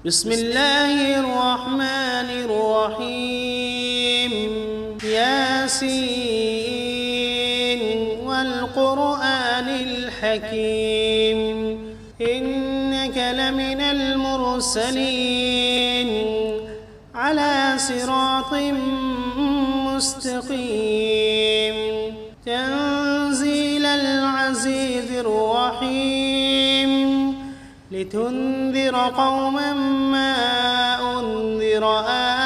بسم الله الرحمن الرحيم ياسين والقرآن الحكيم إنك لمن المرسلين على صراط مستقيم تنزيل العزيز الرحيم لتنذر قوما ما أنذر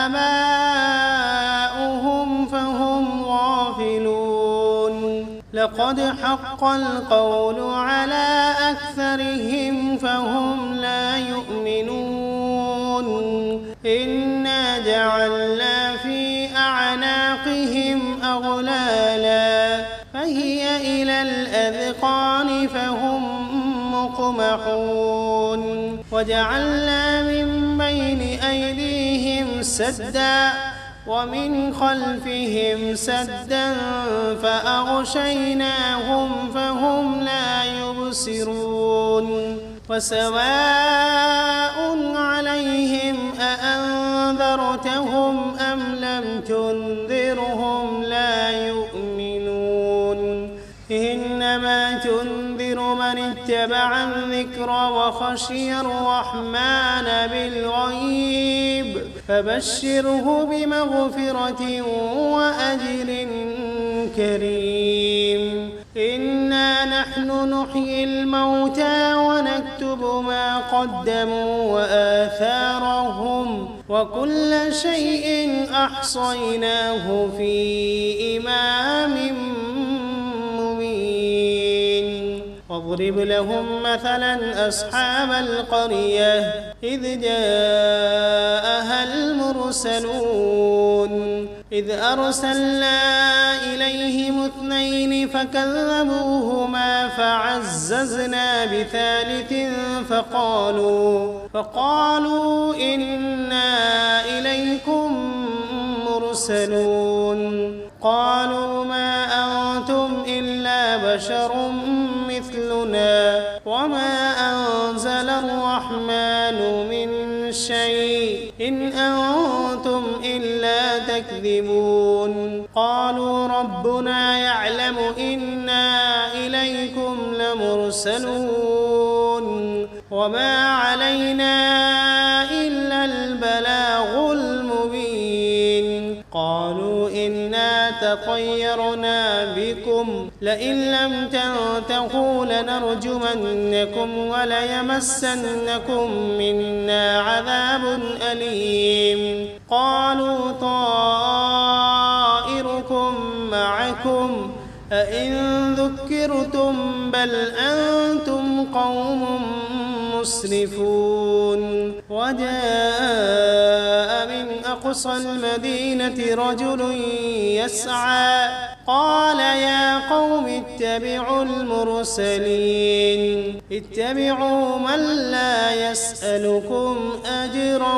آباؤهم فهم غافلون لقد حق القول على أكثرهم فهم لا يؤمنون إنا جعلنا في أعناقهم أغلالا فهي إلى الأذقان فهم مقمحون وجعلنا من بين أيديهم سدا ومن خلفهم سدا فأغشيناهم فهم لا يبصرون وسواء عليهم أأنذرتهم أم لم تنذرهم لا يؤمنون إنما تنذر من اتبع الذكر وخشي الرحمن بالغيب فبشره بمغفرة وأجر كريم إنا نحن نحيي الموتى ونكتب ما قدموا وآثارهم وكل شيء أحصيناه في إمام واضرب لهم مثلا أصحاب القرية إذ جاءها المرسلون إذ أرسلنا إليهم 2 فكذبوهما فعززنا بثالث فقالوا إنا إليكم مرسلون قالوا ما أنتم إلا بشر مثلنا وما أنزل الرحمن من شيء إن أنتم إلا تكذبون قالوا ربنا يعلم إنا إليكم لمرسلون وما علينا إلا البلاغ المبين قالوا إنا تطيرنا بكم لئن لم تنتهوا لنرجمنكم وليمسنكم منا عذاب أليم قالوا طائركم معكم أئن ذكرتم بل أنتم قوم مسرفون وجاء من أقصى المدينة رجل يسعى قال يا قوم اتبعوا المرسلين اتبعوا من لا يسألكم أجرا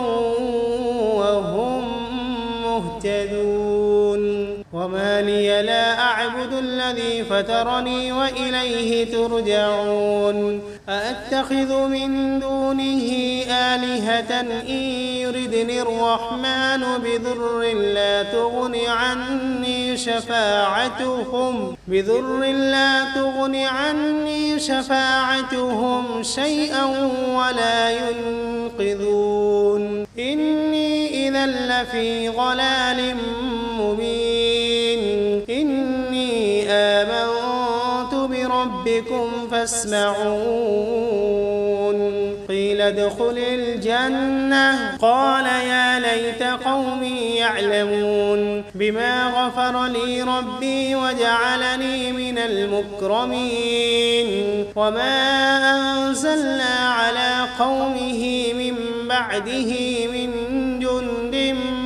وهم مهتدون وما لي لا أعبد الذي فطرني وإليه ترجعون أأتخذ من دونه آلهة إن يردني الرحمن بضر لا تغن عني شفاعتهم شيئا ولا ينقذون إني إذا لفي ضلال مبين إني آمنت بربكم فاسمعون قيل ادخل الجنة قال يا ليت قومي يعلمون بما غفر لي ربي وجعلني من المكرمين وما أنزلنا على قومه من بعده من جند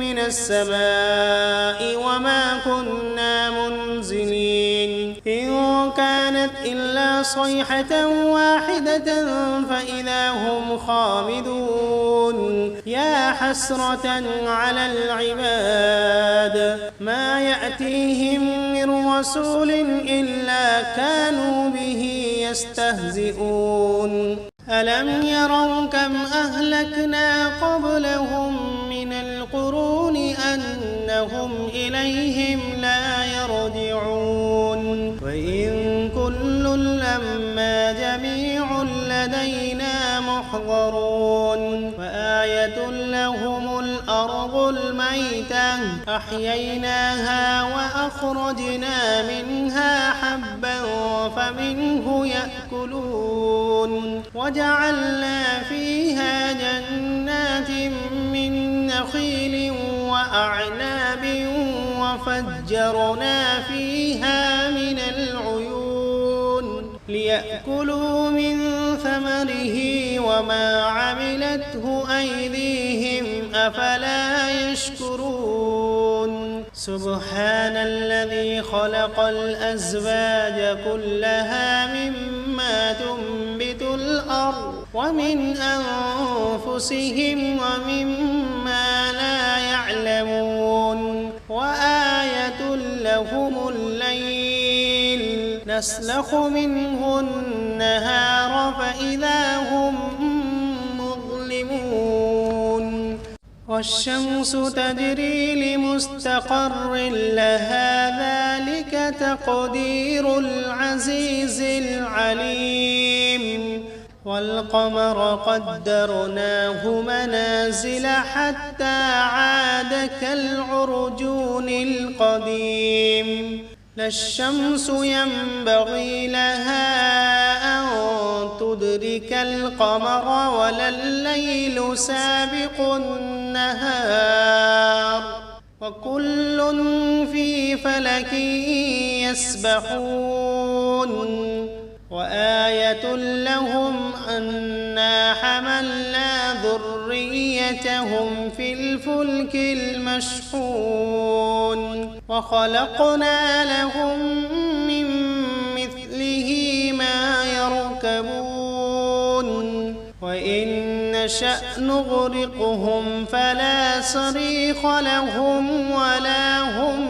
من السماء وما كنا منزلين إن كانت إلا صيحة واحدة فإذا هم خامدون يا حسرة على العباد ما يأتيهم من رسول إلا كانوا به يستهزئون ألم يروا كم أهلكنا قبلهم من القرون أنهم إليهم لا يرجعون وإن كل لما جميع لدينا محضرون وآية لهم الأرض الميتة أحييناها وأخرجنا منها حبا فمنه يأكلون وجعلنا فيها جنات من نخيل وأعناب وفجرنا فيها من العيون ليأكلوا من ثمره وما عملته أيديهم أفلا يشكرون سبحان الذي خلق الأزواج كلها مما تنبت الأرض ومن أنفسهم ومما لا يعلمون وآية لهم الليل نسلخ منه النهار فإذا هم مظلمون والشمس تجري لمستقر لها ذلك تقدير العزيز العليم والقمر قدرناه منازل حتى عاد كالعرجون القديم لا الشمس ينبغي لها أن تدرك القمر ولا الليل سابق النهار وكل في فلك يسبحون وآية لهم أنا حملنا ذريتهم في الفلك المشحون وخلقنا لهم من مثله ما يركبون وإن نشأ نغرقهم فلا صريخ لهم ولا هم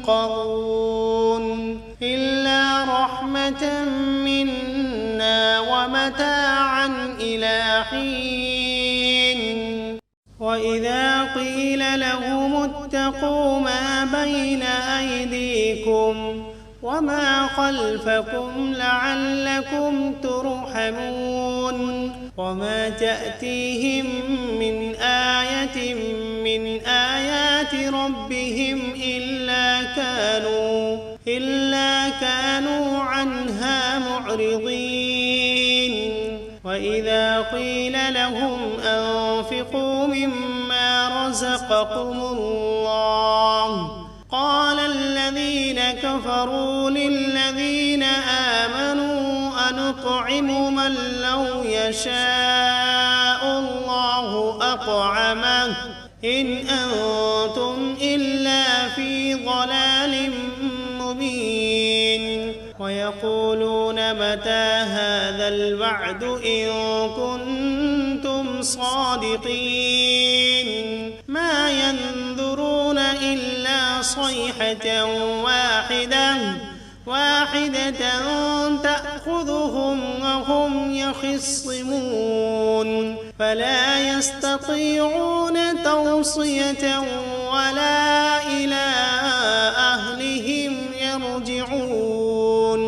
ينقذون إلا رحمة منا ومتاعا إلى حين وإذا قيل لهم اتقوا ما بين أيديكم وما خلفكم لعلكم ترحمون وما تأتيهم من آية من آيات ربهم إلا كانوا عنها معرضين وإذا قيل لهم أنفقوا مما رزقكم الله قال الذين كفروا للذين آمنوا أنطعم من لو يشاء الله أطعمه إن أنتم إلا في ضلال مبين ويقولون متى هذا الوعد إن كنتم صادقين ما ينظرون إلا صيحة واحدة تأخذهم وهم يخصمون فلا يستطيعون توصية ولا إلى أهلهم يرجعون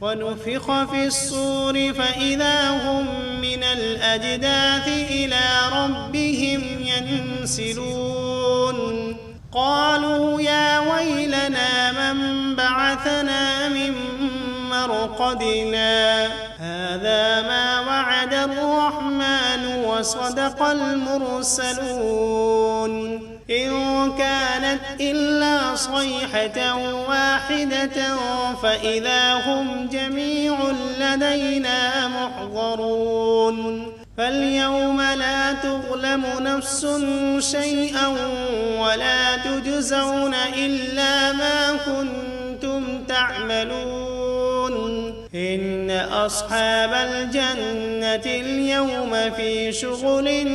ونفخ في الصور فإذا هم من الأجداث إلى ربهم ينسلون قالوا يا ويلنا من بعثنا من مرقدنا هذا ما وعد الرحمن وصدق المرسلون إن كانت إلا صيحة واحدة فإذا هم جميع لدينا محضرون فاليوم لا تظلم نفس شيئا ولا تجزون إلا ما كنتم تعملون إن أصحاب الجنة اليوم في شغل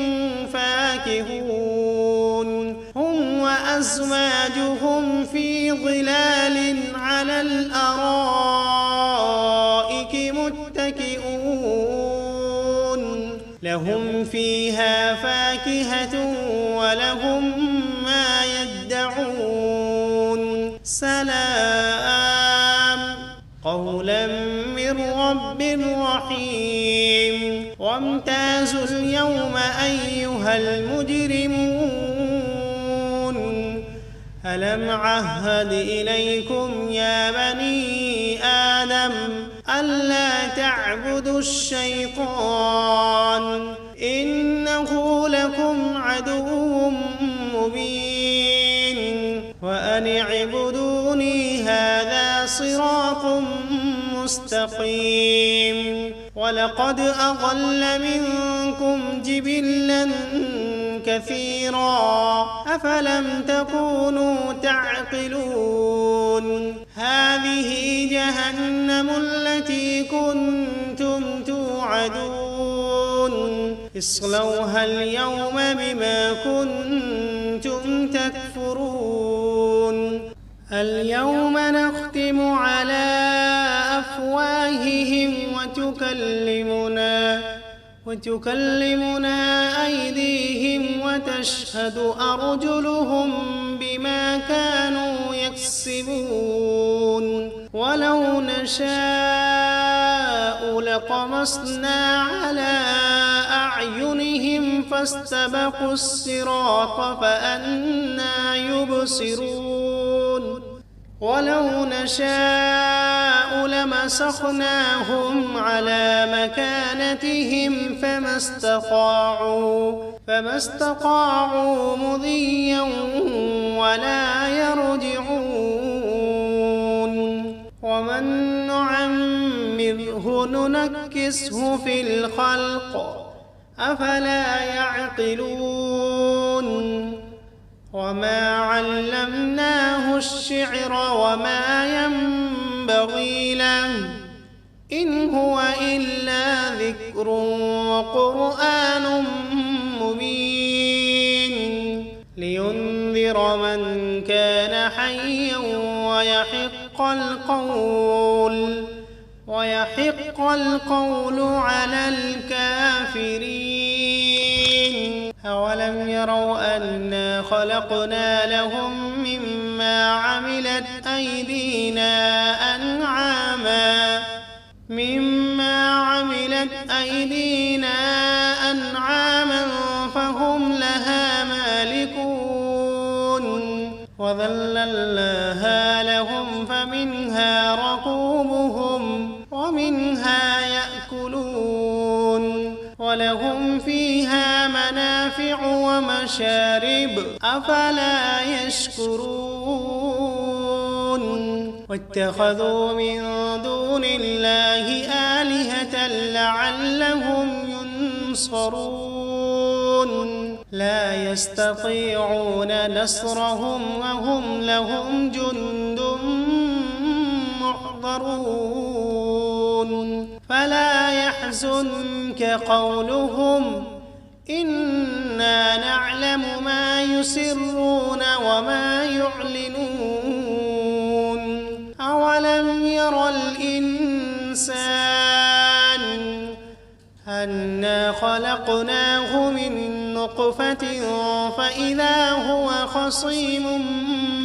فاكهون هم وأزواجهم في ظلال على الأرائك متكئون لهم فيها فاكهة ولهم ما يدعون سلام قولا من رب رحيم وامتازوا اليوم أيها المجرمون ألم عهد إليكم يا بني آدم ألا تعبدوا الشيطان إنه لكم عدو مبين وأن اعبدوني هذا صراط مستقيم ولقد أضل منكم جبلا كثيرا أفلم تكونوا تعقلون هذه جهنم التي كنتم توعدون اصلوها اليوم بما كنتم تكفرون اليوم نختم على أفواههم وتكلمنا أيديهم وتشهد أرجلهم بما كانوا يكسبون ولو نشاء لطمسنا على أعينهم فاستبقوا الصراط فأنى يبصرون ولو نشاء لمسخناهم على مكانتهم فما استطاعوا مضيا ولا يرجعون ومن نعمره ننكسه في الخلق أفلا يعقلون وما علمناه الشعر وما ينبغي له إن هو إلا ذكر وقرآن مبين لينذر من كان حيا ويحق القول على الكافرين أولم يروا أنا خلقنا لهم مما عملت أيدينا أنعاما فهم لها مالكون وذللناها لهم فمنها ركوبهم ومنها يأكلون ولهم فيها منافع ومشارب أفلا يشكرون واتخذوا من دون الله آلهة لعلهم ينصرون لا يستطيعون نصرهم وهم لهم جند محضرون فلا يحزنك قولهم إنا نعلم ما يسرون وما يعلنون أولم ير الإنسان أنا خلقناه من نطفة فإذا هو خصيم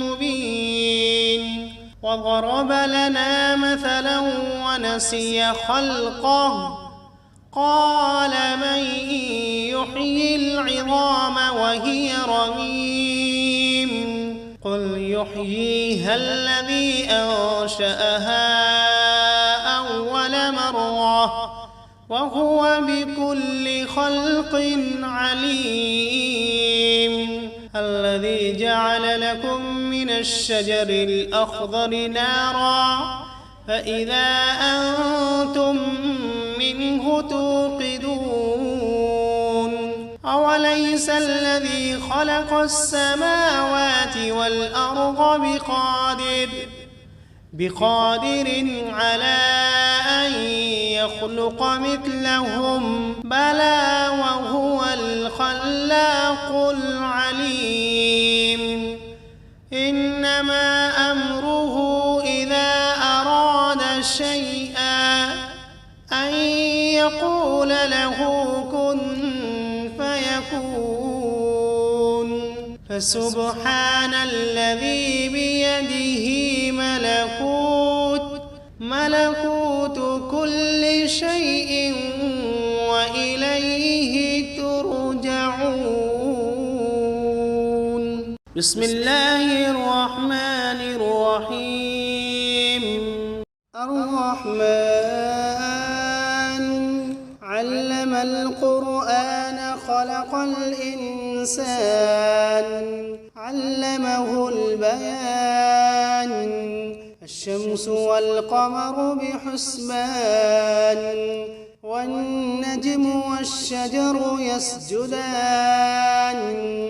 مبين وضرب لنا مثلا ونسي خلقه قال من يحيي العظام وهي رميم قل يحييها الذي أنشأها أول مرة وهو بكل خلق عليم الذي جعل لكم من الشجر الأخضر نارا فإذا أنتم منه توقدون أوليس الذي خلق السماوات والأرض بقادر على أن يخلق مثلهم بلى وهو الخلاق العليم إنما أمره إذا أراد شيئا أن يقول له كن فسبحان الذي بيده ملكوت كل شيء وإليه ترجعون. بسم الله الرحمن الرحيم. الرحمن علم القرآن خلق الإنسان علمه البيان الشمس والقمر بحسبان والنجم والشجر يسجدان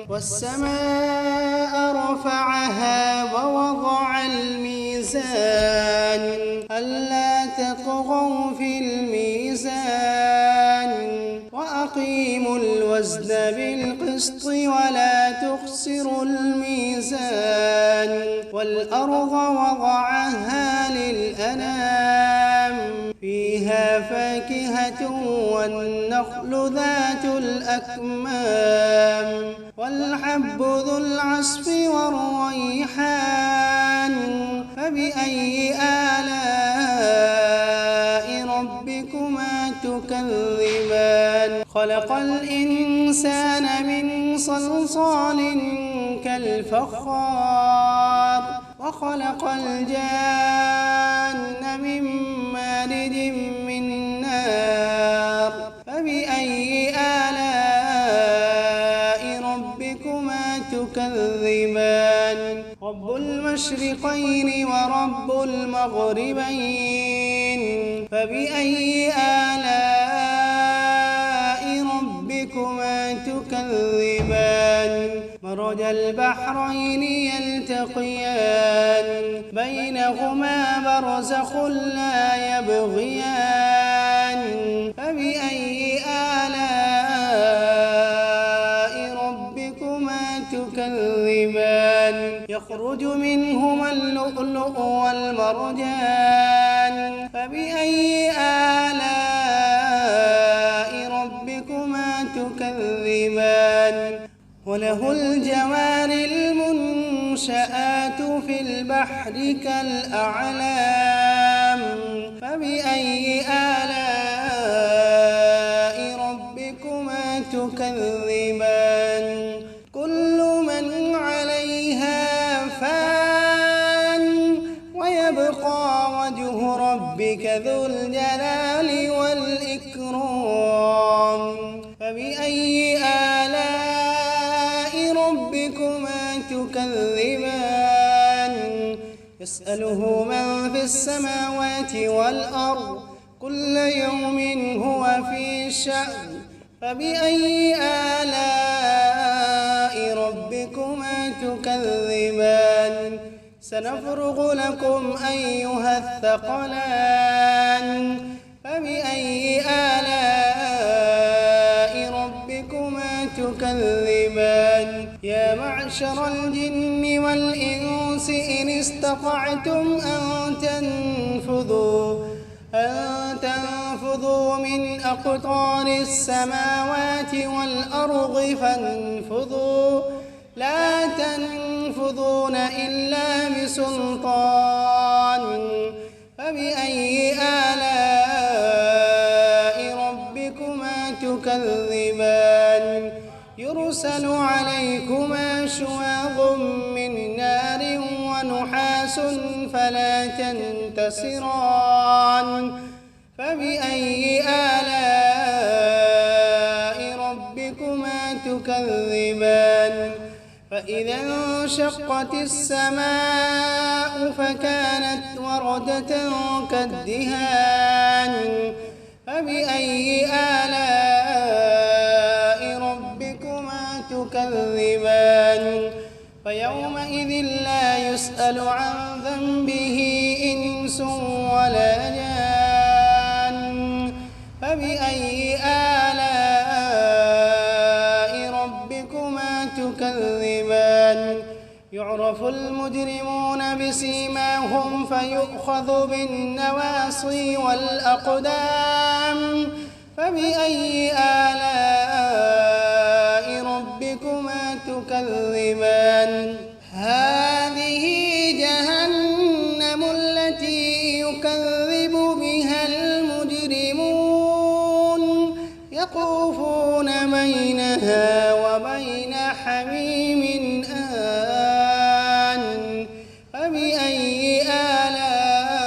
والسماء رفعها ووضع الميزان ألا تطغوا في الميزان وأقيموا الوزن بالقسط ولا تخسروا الميزان والأرض وضعها للأنام فيها فاكهة والنخل ذات الأكمام والحب ذو العصف والريحان فبأي آلاء ربكما تكذبان خلق الإنسان من صلصال كالفخار وخلق الجان من مارد من نار فبأي آلاء ربكما تكذبان رب المشرقين ورب المغربين فبأي آلاء ربكما تكذبان مرج البحرين يلتقيان بينهما برزخ لا يبغيان فبأي آلاء ربكما تكذبان يخرج منهما اللؤلؤ والمرجان فبأي آلاء ربكما تكذبان وله الجوار المنشآت في البحر كالأعلام فبأي آلاء ربكما تكذبان كل من عليها فان ويبقى وجه ربك ذو الجلال والإكرام فبأي آلاء ربكما تكذبان يسأله من في السماوات والأرض كل يوم هو في شأن فبأي آلاء ربكما تكذبان سنفرغ لكم أيها الثقلان فبأي آلاء ربكما تكذبان يا معشر الجن والإنس إن استطعتم أن تنفذوا من أقطار السماوات والأرض فانفذوا لا تنفذون إلا بسلطان فبأي آلاء ربكما تكذبان يرسل عليكما شواظ من نار ونحاس فلا تنتصران فبأي آلاء ربكما تكذبان فإذا انشقت السماء فكانت وردة كالدهان فبأي آلاء ربكما تكذبان فيومئذ لا يسأل عن ذنبه إنس ولا جان فبأي آلاء ربكما تكذبان يعرف المجرمون بسيماهم فيؤخذ بالنواصي والأقدام فبأي آلاء ربكما تكذبان هذه جهنم التي يكذب بها المجرمون يطوفون بينها وبين حميم آن فبأي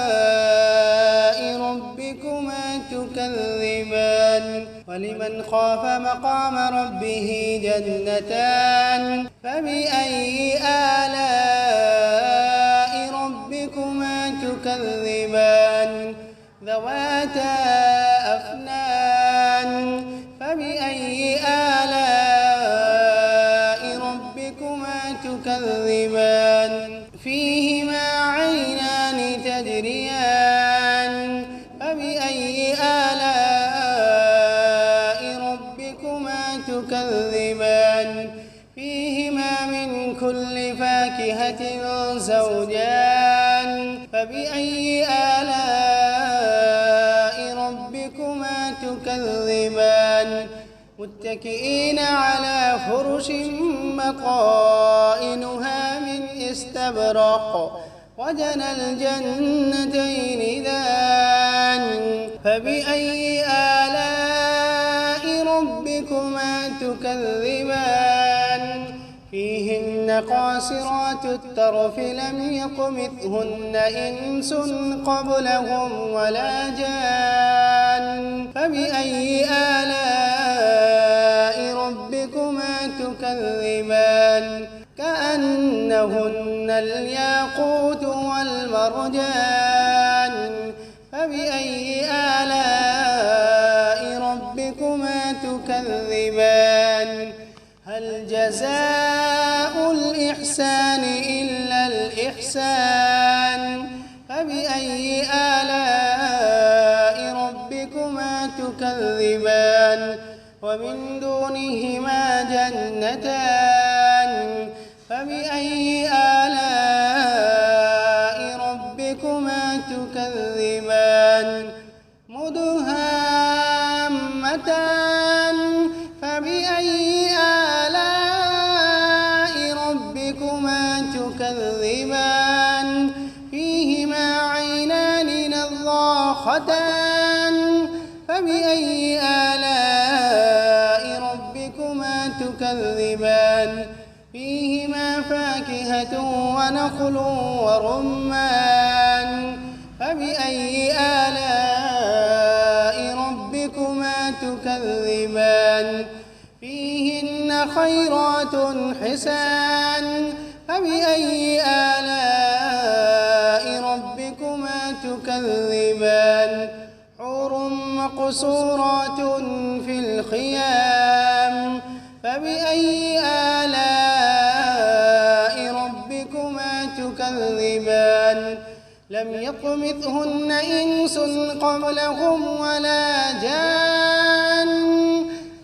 آلاء ربكما تكذبان ولمن خاف مقام ربه جنتان فبأي آلاء ربكما تكذبان ذواتا أفنان فبأي آلاء ربكما تكذبان فيهما عينان تجريان فبأي آلاء ربكما تكذبان فيهما من كل فاكهة زوجان فبأي آلاء ربكما تكذبان متكئين على فرش بطائنها من استبرق وجنى الجنتين دان فبأي آلاء ربكما تكذبان فيهن قاصرات الطرف لم يطمثهن إنس قبلهم ولا جان فبأي آلاء ربكما تكذبان كأنهن الياقوت والمرجان فبأي آلاء ربكما تكذبان هل جزاء الإحسان إلا الإحسان فبأي آلاء ربكما تكذبان ومن دونهما جنتان فبأي آلاء ربكما تكذبان مدهامتان فبأي آلاء ربكما تكذبان فيهما عينان نضاختان فبأي آلاء ربكما تكذبان فيهما فاكهة ونخل ورمان فبأي آلاء ربكما تكذبان فيهن خيرات حسان فبأي آلاء ربكما تكذبان حور مقصورات في الخيام فبأي آلاء ربكما تكذبان لم يطمثهن إنس قبلهم ولا جان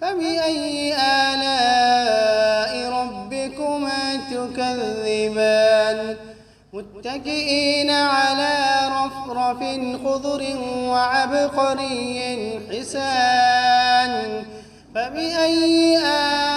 فبأي آلاء ربكما تكذبان متكئين على رفرف خضر وعبقري حسان فبأي آلاء